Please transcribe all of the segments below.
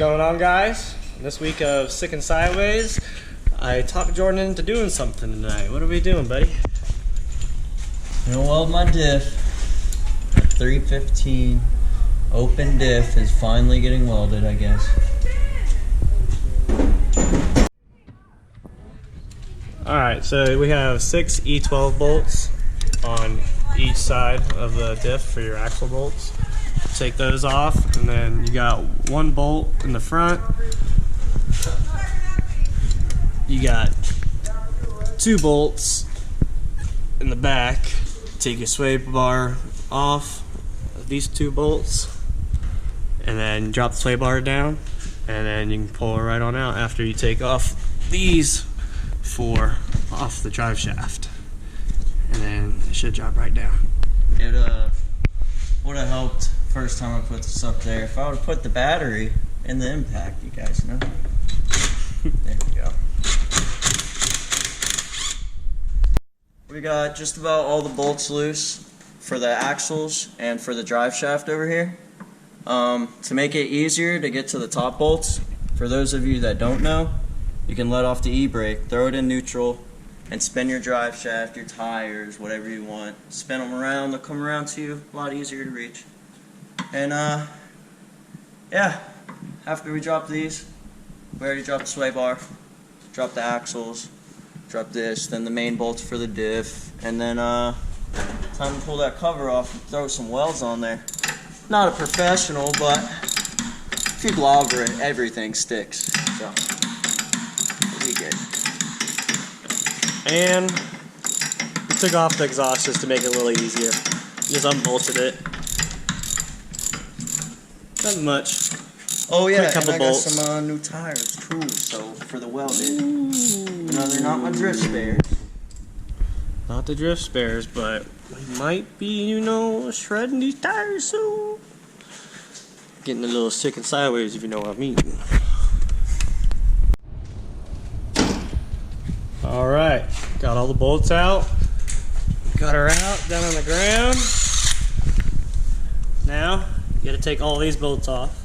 going on, guys? This week of Sick and Sideways, I talked Jordan into doing something tonight. What are we doing, buddy? I'm gonna weld my diff. A 315 open diff is finally getting welded, I guess. Alright, so we have 6 E12 bolts on each side of the diff for your axle bolts. Take those off, and then you got 1 bolt in the front. You got 2 bolts in the back. Take your sway bar off these 2 bolts, and then drop the sway bar down, and then you can pull it right on out after you take off these 4 off the drive shaft, and then it should drop right down. It would have helped first time I put this up there if I would have put the battery in the impact, you guys know. There we go. We got just about all the bolts loose for the axles and for the drive shaft over here. To make it easier to get to the top bolts, for those of you that don't know, you can let off the e-brake, throw it in neutral, and spin your drive shaft, your tires, whatever you want. Spin them around, they'll come around to you, a lot easier to reach. And yeah, after we drop these, we already dropped the sway bar, drop the axles, drop this, then the main bolts for the diff, and then time to pull that cover off and throw some welds on there. Not a professional, but if you blobber it, everything sticks. So it'll be good. And we took off the exhaust just to make it a little easier. Just unbolted it. Not much. Oh yeah, couple and I bolts. got some new tires too, so for the welded. You know, they're not my drift spares. Not the drift spares, but we might be, you know, shredding these tires soon. Getting a little sick and sideways, if you know what I mean. Alright, got all the bolts out. Got her out, down on the ground. Now, you gotta take all these bolts off.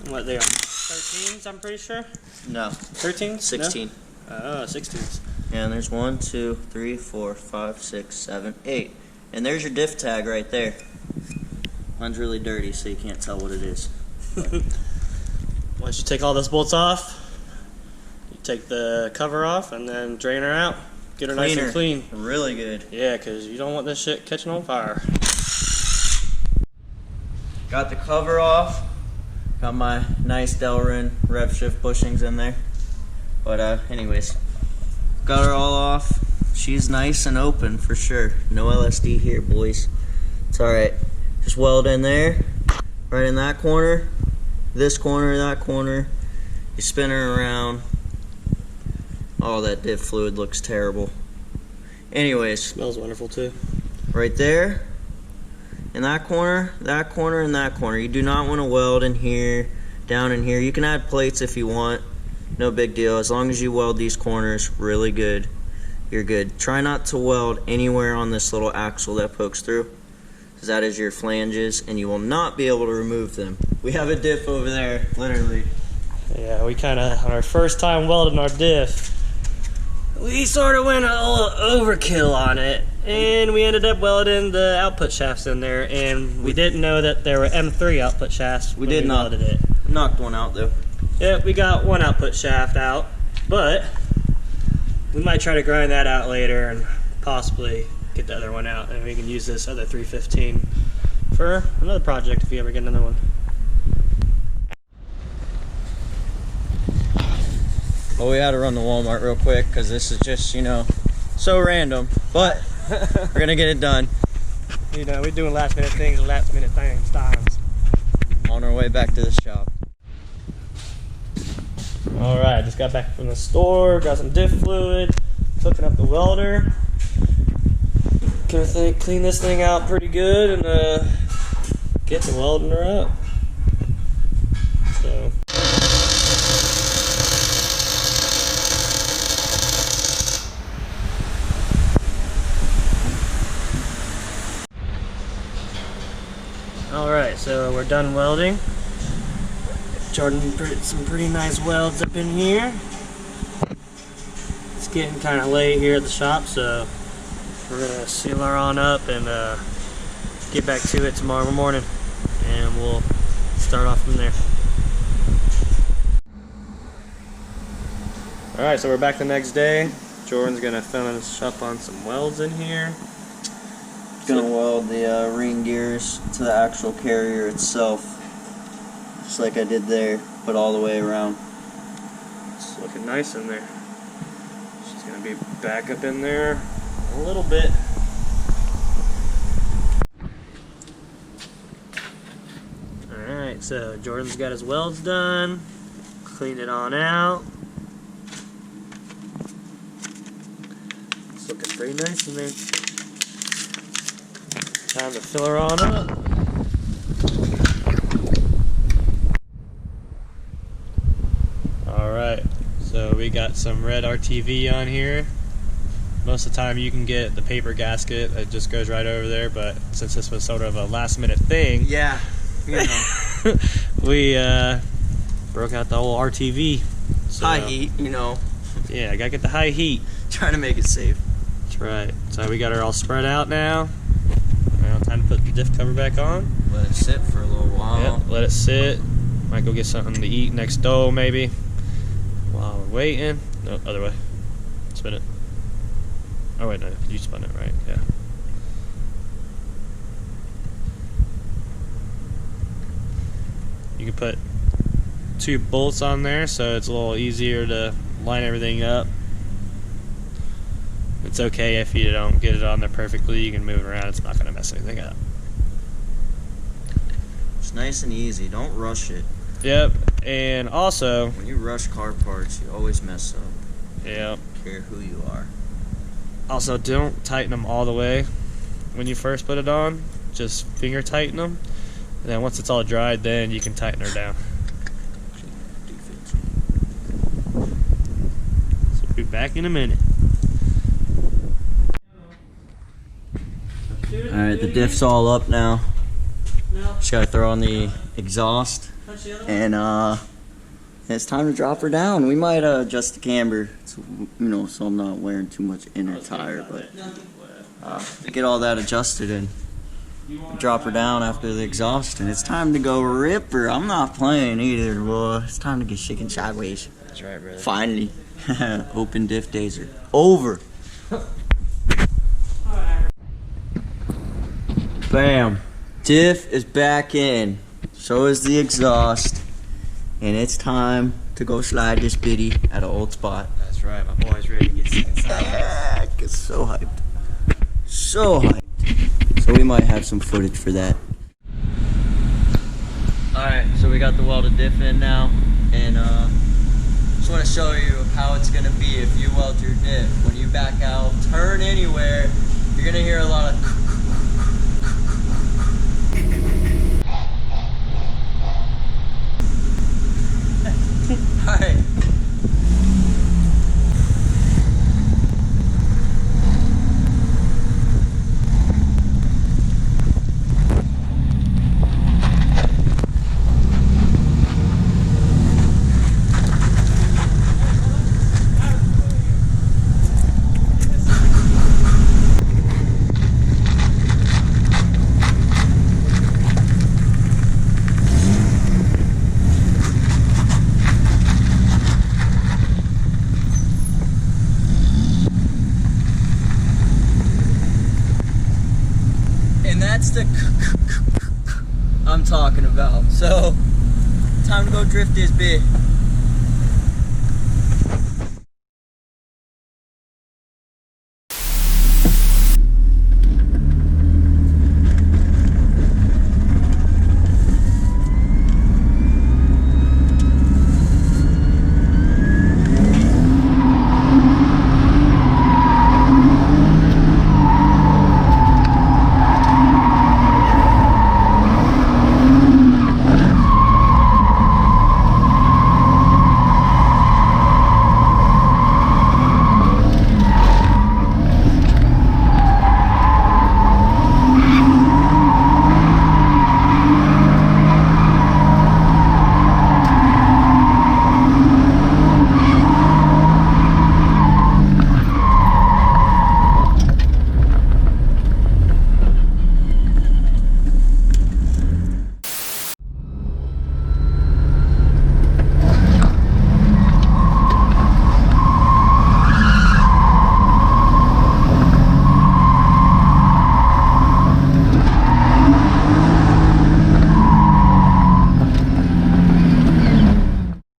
What they are? 13s, I'm pretty sure? No. 13s? 16. No? 16s. And there's 1, 2, 3, 4, 5, 6, 7, 8. And there's your diff tag right there. Mine's really dirty, so you can't tell what it is. Once you take all those bolts off, you take the cover off and then drain her out. Get her nice and clean. Really good. Yeah, because you don't want this shit catching on fire. Got the cover off. Got my nice Delrin rev shift bushings in there. But anyways, got her all off. She's nice and open for sure. No LSD here, boys. It's alright. Just weld in there, right in that corner, this corner, that corner. You spin her around. Oh, that diff fluid looks terrible. Anyways, Smells wonderful too. right there, in that corner, and that corner. You do not want to weld in here, down in here. You can add plates if you want. No big deal. As long as you weld these corners really good, you're good. Try not to weld anywhere on this little axle that pokes through, because that is your flanges, and you will not be able to remove them. We have a diff over there, literally. Yeah, we kind of, on our first time welding our diff, we sort of went a little overkill on it, and we ended up welding the output shafts in there, and we didn't know that there were M3 output shafts. We did not. Welded it. Knocked one out though. Yeah, we got one output shaft out, but we might try to grind that out later and possibly get the other one out, and we can use this other 315 for another project if you ever get another one. Well, we had to run to Walmart real quick because this is just, you know, so random, but we're gonna get it done. You know, we're doing last minute things, times. On our way back to the shop. Alright, just got back from the store, got some diff fluid, hooking up the welder. Gonna clean this thing out pretty good and get to welding her up. So. Alright, so we're done welding. Jordan put some pretty nice welds up in here. It's getting kind of late here at the shop, so we're gonna seal her on up and get back to it tomorrow morning, and we'll start off from there. Alright, so we're back the next day. Jordan's gonna finish up on some welds in here. Gonna weld the ring gears to the actual carrier itself, just like I did there, but all the way around. It's looking nice in there. She's gonna be back up in there a little bit. Alright, so Jordan's got his welds done. Cleaned it on out. It's looking pretty nice in there. Time to fill her on up. Alright, so we got some red RTV on here. Most of the time you can get the paper gasket that just goes right over there, but since this was sort of a last minute thing, Yeah, you know. we broke out the whole RTV. So, High heat, you know. Yeah, I gotta get the high heat. Trying to make it safe. That's right. So we got her all spread out now. Now time to put the diff cover back on. Let it sit for a little while. Yep, let it sit. Might go get something to eat next door maybe. While we're waiting. No, other way. Spin it. Oh wait, no, you spun it right, yeah. You can put 2 bolts on there so it's a little easier to line everything up. It's okay if you don't get it on there perfectly, you can move it around, it's not going to mess anything up. It's nice and easy, don't rush it. Yep, and also... When you rush car parts, you always mess up. Yep. I don't care who you are. Also, don't tighten them all the way when you first put it on. Just finger tighten them. And then once it's all dried, then you can tighten her down. So we'll be back in a minute. Alright, the diff's all up now. Just gotta throw on the exhaust. And it's time to drop her down. We might adjust the camber, so, you know, so I'm not wearing too much inner tire, but get all that adjusted and drop her down after the exhaust, and it's time to go rip her. I'm not playing either, boy. It's time to get SickNSideways. That's right, brother. Finally. Open diff days are over. Bam. Diff is back in. So is the exhaust. And it's time to go slide this bitty at an old spot. That's right, my boy's ready to get SickNSideways. Get so hyped. So hyped. So we might have some footage for that. Alright, so we got the welded diff in now. And just want to show you how it's going to be if you weld your diff. When you back out, turn anywhere, you're going to hear a lot of... Alright. That's the I'm talking about. So, time to go drift this bit.